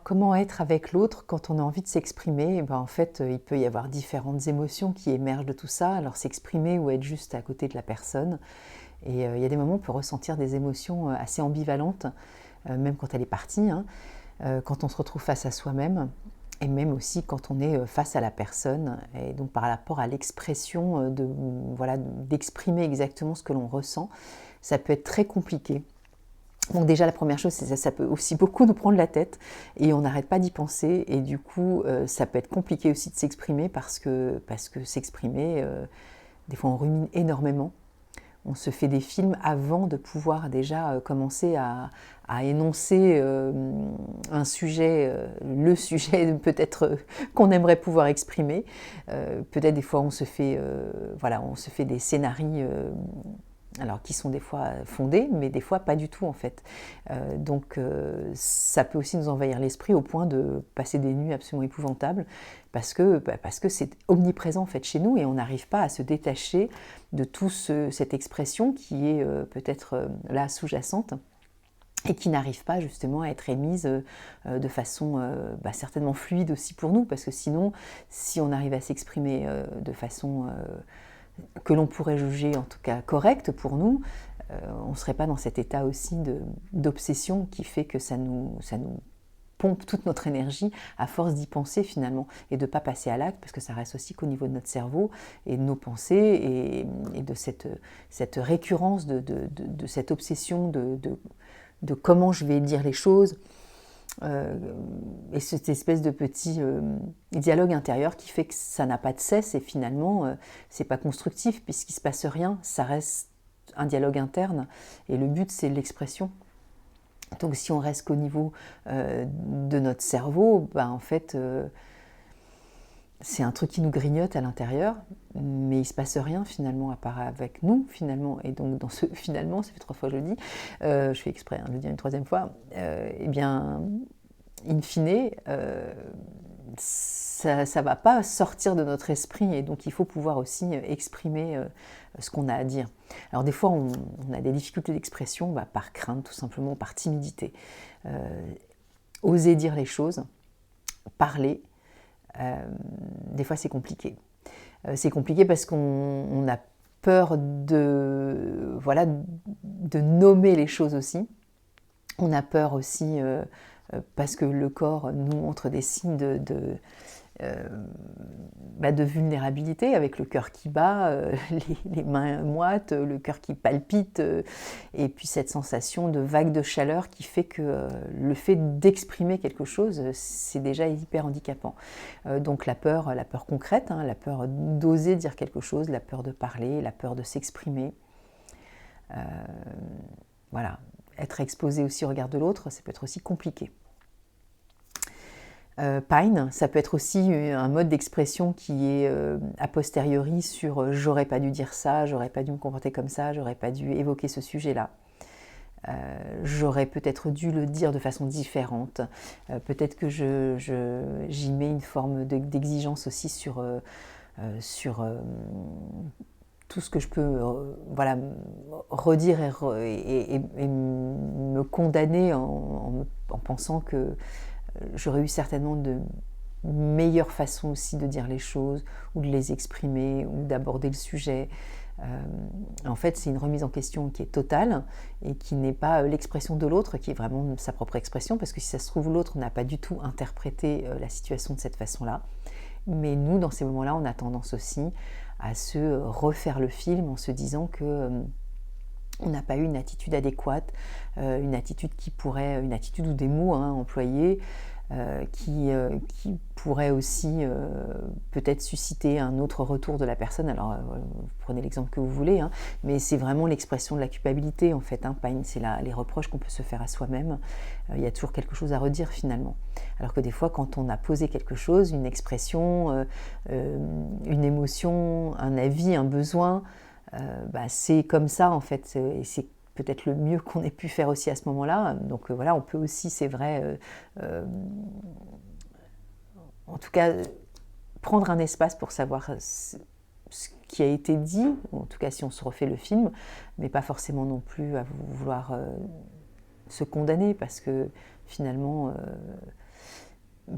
comment être avec l'autre quand on a envie de s'exprimer? En fait, il peut y avoir différentes émotions qui émergent de tout ça. Alors s'exprimer ou être juste à côté de la personne. Et il y a des moments où on peut ressentir des émotions assez ambivalentes, même quand elle est partie, hein, quand on se retrouve face à soi-même, et même aussi quand on est face à la personne. Et donc par rapport à l'expression, voilà, d'exprimer exactement ce que l'on ressent, ça peut être très compliqué. Donc déjà la première chose, c'est ça peut aussi beaucoup nous prendre la tête et on n'arrête pas d'y penser et du coup ça peut être compliqué aussi de s'exprimer parce que s'exprimer, des fois on rumine énormément. On se fait des films avant de pouvoir déjà commencer à énoncer un sujet, le sujet peut-être qu'on aimerait pouvoir exprimer. Peut-être des fois on se fait, voilà, on se fait des scénarios alors qui sont des fois fondés, mais des fois pas du tout en fait. Donc ça peut aussi nous envahir l'esprit au point de passer des nuits absolument épouvantables parce que c'est omniprésent en fait chez nous et on n'arrive pas à se détacher de toute cette expression qui est peut-être là sous-jacente et qui n'arrive pas justement à être émise de façon certainement fluide aussi pour nous, parce que sinon, si on arrive à s'exprimer de façon que l'on pourrait juger en tout cas correcte pour nous, on ne serait pas dans cet état aussi d'obsession qui fait que ça nous pompe toute notre énergie à force d'y penser finalement et de ne pas passer à l'acte, parce que ça reste aussi qu'au niveau de notre cerveau et de nos pensées et de cette récurrence de cette obsession de comment je vais dire les choses, et cette espèce de petit dialogue intérieur qui fait que ça n'a pas de cesse et finalement c'est pas constructif puisqu'il se passe rien, ça reste un dialogue interne et le but c'est l'expression. Donc si on reste qu'au niveau de notre cerveau, en fait c'est un truc qui nous grignote à l'intérieur, mais il se passe rien finalement à part avec nous finalement. Et donc dans ce finalement, ça fait 3 fois que je le dis, je fais exprès de le dire une 3e fois, eh bien in fine, ça ne va pas sortir de notre esprit et donc il faut pouvoir aussi exprimer ce qu'on a à dire. Alors des fois on a des difficultés d'expression par crainte tout simplement, par timidité. Oser dire les choses, parler, des fois c'est compliqué. C'est compliqué parce qu'on a peur de nommer les choses aussi. On a peur aussi parce que le corps nous montre des signes de vulnérabilité, avec le cœur qui bat, les mains moites, le cœur qui palpite, et puis cette sensation de vague de chaleur qui fait que le fait d'exprimer quelque chose, c'est déjà hyper handicapant. Donc la peur concrète, hein, la peur d'oser dire quelque chose, la peur de parler, la peur de s'exprimer. Voilà, être exposé aussi au regard de l'autre, ça peut être aussi compliqué. Pine, ça peut être aussi un mode d'expression qui est a posteriori sur j'aurais pas dû dire ça, j'aurais pas dû me comporter comme ça, j'aurais pas dû évoquer ce sujet-là. J'aurais peut-être dû le dire de façon différente. Peut-être que j'y mets une forme d'exigence aussi sur tout ce que je peux redire et me condamner en pensant que j'aurais eu certainement de meilleures façons aussi de dire les choses ou de les exprimer ou d'aborder le sujet. En fait, c'est une remise en question qui est totale et qui n'est pas l'expression de l'autre, qui est vraiment sa propre expression, parce que si ça se trouve, l'autre n'a pas du tout interprété la situation de cette façon-là. Mais nous, dans ces moments-là, on a tendance aussi à se refaire le film en se disant que on n'a pas eu une attitude adéquate, une attitude ou des mots employés qui pourraient aussi peut-être susciter un autre retour de la personne. Alors prenez l'exemple que vous voulez, hein, mais c'est vraiment l'expression de la culpabilité en fait. C'est les reproches qu'on peut se faire à soi-même. Il y a toujours quelque chose à redire finalement. Alors que des fois, quand on a posé quelque chose, une expression, une émotion, un avis, un besoin, c'est comme ça en fait, et c'est peut-être le mieux qu'on ait pu faire aussi à ce moment-là. Donc voilà, on peut aussi, c'est vrai, en tout cas, prendre un espace pour savoir ce qui a été dit, en tout cas si on se refait le film, mais pas forcément non plus à vouloir se condamner, parce que finalement,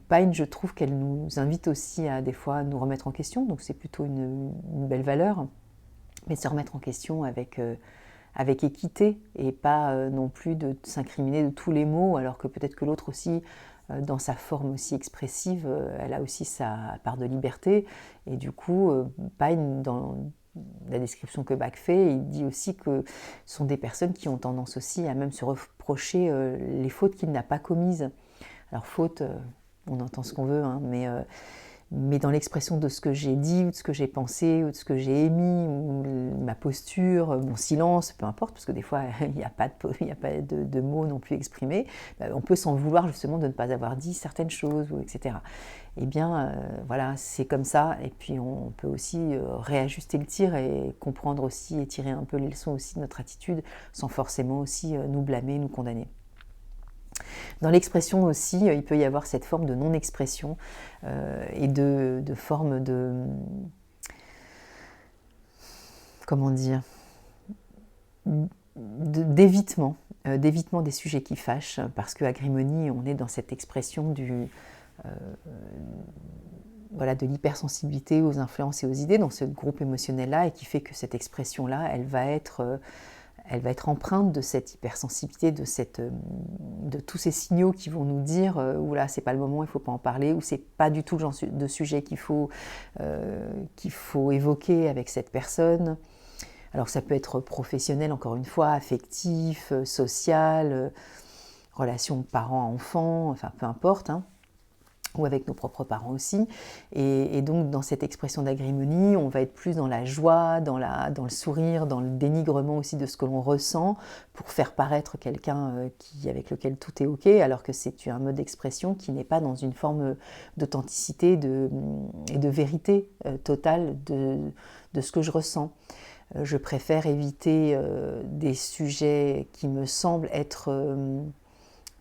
Pine, je trouve qu'elle nous invite aussi à des fois nous remettre en question, donc c'est plutôt une belle valeur, mais se remettre en question avec équité et pas non plus de s'incriminer de tous les mots, alors que peut-être que l'autre aussi, dans sa forme aussi expressive, elle a aussi sa part de liberté. Et du coup, Pine, dans la description que Bach fait, il dit aussi que ce sont des personnes qui ont tendance aussi à même se reprocher les fautes qu'il n'a pas commises. Alors faute, on entend ce qu'on veut, hein, mais dans l'expression de ce que j'ai dit, ou de ce que j'ai pensé, ou de ce que j'ai émis, ou ma posture, mon silence, peu importe, parce que des fois, il n'y a pas de mots non plus exprimés, on peut s'en vouloir justement de ne pas avoir dit certaines choses, etc. Eh bien, voilà, c'est comme ça, et puis on peut aussi réajuster le tir et comprendre aussi, et tirer un peu les leçons aussi de notre attitude, sans forcément aussi nous blâmer, nous condamner. Dans l'expression aussi, il peut y avoir cette forme de non-expression et de forme de... Comment dire, d'évitement, d'évitement des sujets qui fâchent, parce qu'à Grimoni, on est dans cette expression voilà, de l'hypersensibilité aux influences et aux idées, dans ce groupe émotionnel-là, et qui fait que cette expression-là, elle va être empreinte de cette hypersensibilité, de tous ces signaux qui vont nous dire oula, c'est pas le moment, il faut pas en parler, ou c'est pas du tout le genre de sujet qu'il faut évoquer avec cette personne. Alors ça peut être professionnel, encore une fois, affectif, social, relation parents-enfants, enfin peu importe, hein, ou avec nos propres parents aussi. Et donc dans cette expression d'agrémonie, on va être plus dans la joie, dans le sourire, dans le dénigrement aussi de ce que l'on ressent, pour faire paraître quelqu'un avec lequel tout est ok, alors que c'est un mode d'expression qui n'est pas dans une forme d'authenticité et de vérité totale de ce que je ressens. Je préfère éviter des sujets qui me semblent être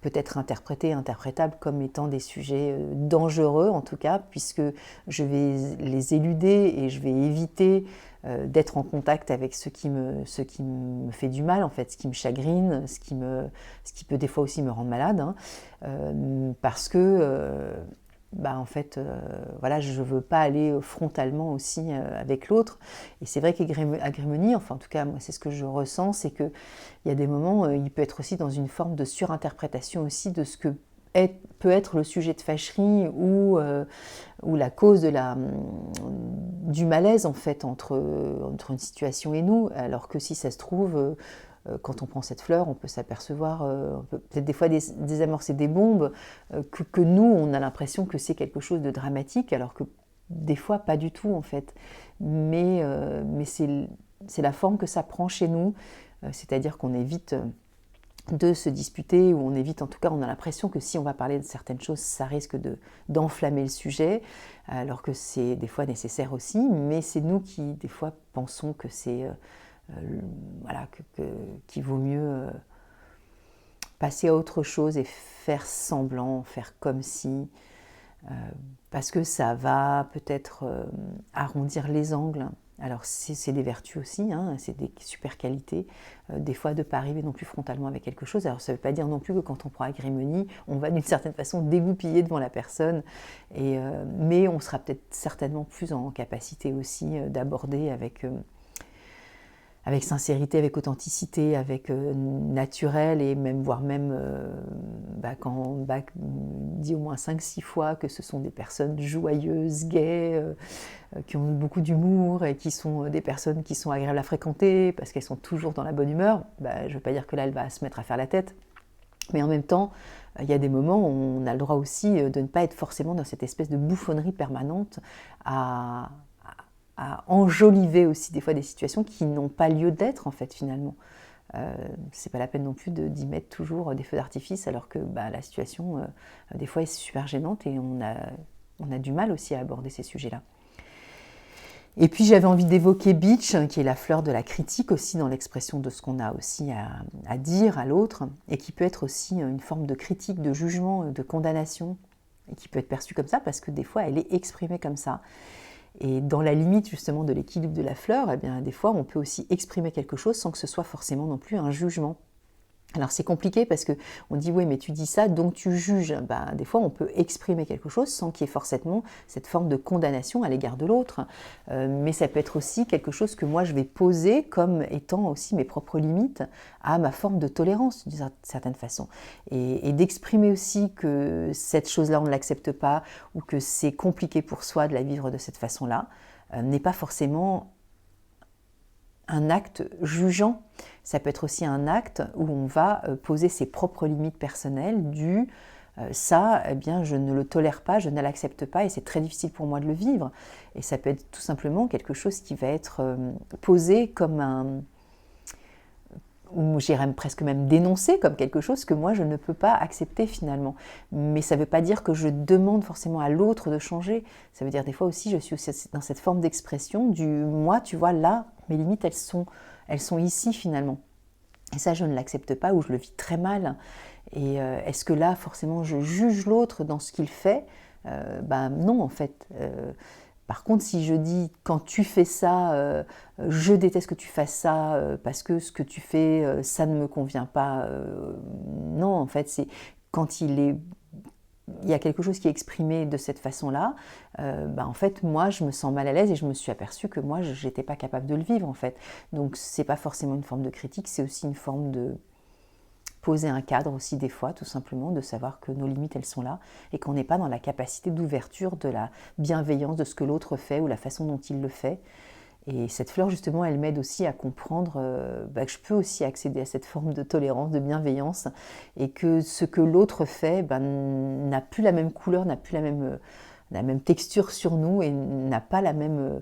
peut-être interprétables comme étant des sujets dangereux en tout cas, puisque je vais les éluder et je vais éviter d'être en contact avec ce qui me fait du mal, en fait, ce qui me chagrine, ce qui peut des fois aussi me rendre malade, hein, parce que en fait, voilà, je ne veux pas aller frontalement aussi avec l'autre. Et c'est vrai qu'Agrimoni, enfin en tout cas moi c'est ce que je ressens, c'est qu'il y a des moments, il peut être aussi dans une forme de surinterprétation aussi de ce que peut être le sujet de fâcherie ou la cause du malaise en fait entre une situation et nous, alors que si ça se trouve, quand on prend cette fleur, on peut s'apercevoir, on peut peut-être des fois désamorcer des bombes, que nous, on a l'impression que c'est quelque chose de dramatique, alors que des fois, pas du tout en fait. Mais c'est la forme que ça prend chez nous, c'est-à-dire qu'on évite de se disputer, ou on évite, en tout cas, on a l'impression que si on va parler de certaines choses, ça risque d'enflammer le sujet, alors que c'est des fois nécessaire aussi, mais c'est nous qui, des fois, pensons que c'est... voilà, qu'il vaut mieux passer à autre chose et faire semblant, faire comme si, parce que ça va peut-être arrondir les angles. Alors c'est des vertus aussi, hein, c'est des super qualités, des fois de ne pas arriver non plus frontalement avec quelque chose. Alors ça ne veut pas dire non plus que quand on prend agrémonie, on va d'une certaine façon dégoupiller devant la personne, mais on sera peut-être certainement plus en capacité aussi d'aborder avec sincérité, avec authenticité, avec naturel, et même voire même quand Bach dit au moins 5-6 fois que ce sont des personnes joyeuses, gaies, qui ont beaucoup d'humour et qui sont des personnes qui sont agréables à fréquenter parce qu'elles sont toujours dans la bonne humeur, je ne veux pas dire que là elle va se mettre à faire la tête, mais en même temps il y a des moments où on a le droit aussi de ne pas être forcément dans cette espèce de bouffonnerie permanente à enjoliver aussi des fois des situations qui n'ont pas lieu d'être en fait finalement. C'est pas la peine non plus d'y mettre toujours des feux d'artifice, alors que la situation des fois est super gênante et on a du mal aussi à aborder ces sujets-là. Et puis j'avais envie d'évoquer Bitch, qui est la fleur de la critique aussi dans l'expression de ce qu'on a aussi à dire à l'autre, et qui peut être aussi une forme de critique, de jugement, de condamnation, et qui peut être perçue comme ça parce que des fois elle est exprimée comme ça. Et dans la limite justement de l'équilibre de la fleur, eh bien, des fois on peut aussi exprimer quelque chose sans que ce soit forcément non plus un jugement. Alors c'est compliqué parce qu'on dit oui mais tu dis ça donc tu juges. Ben, des fois on peut exprimer quelque chose sans qu'il y ait forcément cette forme de condamnation à l'égard de l'autre. Mais ça peut être aussi quelque chose que moi je vais poser comme étant aussi mes propres limites à ma forme de tolérance d'une certaine façon. Et d'exprimer aussi que cette chose-là on ne l'accepte pas ou que c'est compliqué pour soi de la vivre de cette façon-là n'est pas forcément un acte jugeant. Ça peut être aussi un acte où on va poser ses propres limites personnelles du ça, eh bien, je ne le tolère pas, je ne l'accepte pas et c'est très difficile pour moi de le vivre. Et ça peut être tout simplement quelque chose qui va être posé comme un, ou j'irais presque même dénoncer comme quelque chose que moi je ne peux pas accepter finalement. Mais ça ne veut pas dire que je demande forcément à l'autre de changer. Ça veut dire des fois aussi je suis aussi dans cette forme d'expression du moi, tu vois, là, mes limites elles sont ici finalement. Et ça je ne l'accepte pas ou je le vis très mal. Et est-ce que là forcément je juge l'autre dans ce qu'il fait ben non en fait. Par contre, si je dis quand tu fais ça, je déteste que tu fasses ça parce que ce que tu fais, ça ne me convient pas. Non, en fait, c'est quand il y a quelque chose qui est exprimé de cette façon-là, en fait, moi, je me sens mal à l'aise et je me suis aperçue que moi, je n'étais pas capable de le vivre, en fait. Donc, c'est pas forcément une forme de critique, c'est aussi une forme de poser un cadre aussi des fois, tout simplement, de savoir que nos limites, elles sont là et qu'on n'est pas dans la capacité d'ouverture, de la bienveillance de ce que l'autre fait ou la façon dont il le fait. Et cette fleur, justement, elle m'aide aussi à comprendre que je peux aussi accéder à cette forme de tolérance, de bienveillance, et que ce que l'autre fait n'a plus la même couleur, n'a plus la même texture sur nous et n'a pas la même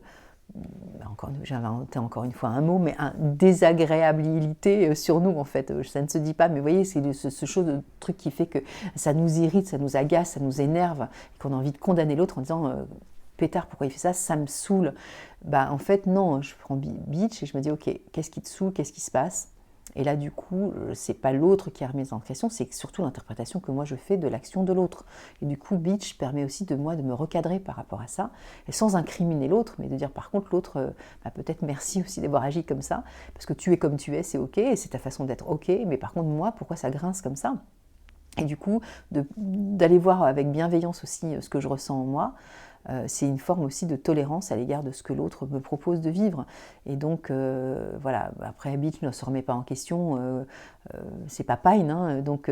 j'ai inventé encore une fois un mot, mais désagréabilité sur nous en fait. Ça ne se dit pas, mais vous voyez, c'est ce chose de truc qui fait que ça nous irrite, ça nous agace, ça nous énerve, et qu'on a envie de condamner l'autre en disant pétard, pourquoi il fait ça, ça me saoule. En fait, non, je prends bitch et je me dis ok, qu'est-ce qui te saoule, qu'est-ce qui se passe? Et là, du coup, c'est pas l'autre qui est remis en question, c'est surtout l'interprétation que moi je fais de l'action de l'autre. Et du coup, bitch permet aussi de moi de me recadrer par rapport à ça, et sans incriminer l'autre, mais de dire par contre l'autre, peut-être merci aussi d'avoir agi comme ça, parce que tu es comme tu es, c'est ok, et c'est ta façon d'être ok, mais par contre moi, pourquoi ça grince comme ça? Et du coup, d'aller voir avec bienveillance aussi ce que je ressens en moi, c'est une forme aussi de tolérance à l'égard de ce que l'autre me propose de vivre. Et donc, voilà, après, bitch ne se remet pas en question, c'est pas Pine, hein, donc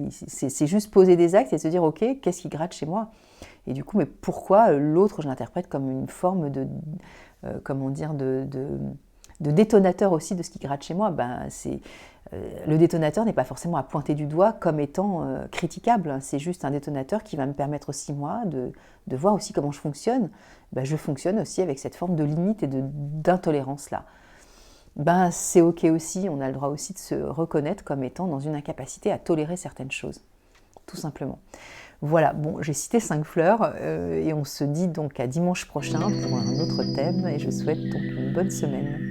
c'est juste poser des actes et se dire, ok, qu'est-ce qui gratte chez moi? Et du coup, mais pourquoi l'autre, je l'interprète comme une forme de, comment dire, de détonateur aussi de ce qui gratte chez moi? Le détonateur n'est pas forcément à pointer du doigt comme étant critiquable, c'est juste un détonateur qui va me permettre aussi moi de voir aussi comment je fonctionne. Je fonctionne aussi avec cette forme de limite et d'intolérance là. C'est ok aussi, on a le droit aussi de se reconnaître comme étant dans une incapacité à tolérer certaines choses, tout simplement. Voilà, bon, j'ai cité 5 fleurs et on se dit donc à dimanche prochain pour un autre thème et je souhaite donc une bonne semaine.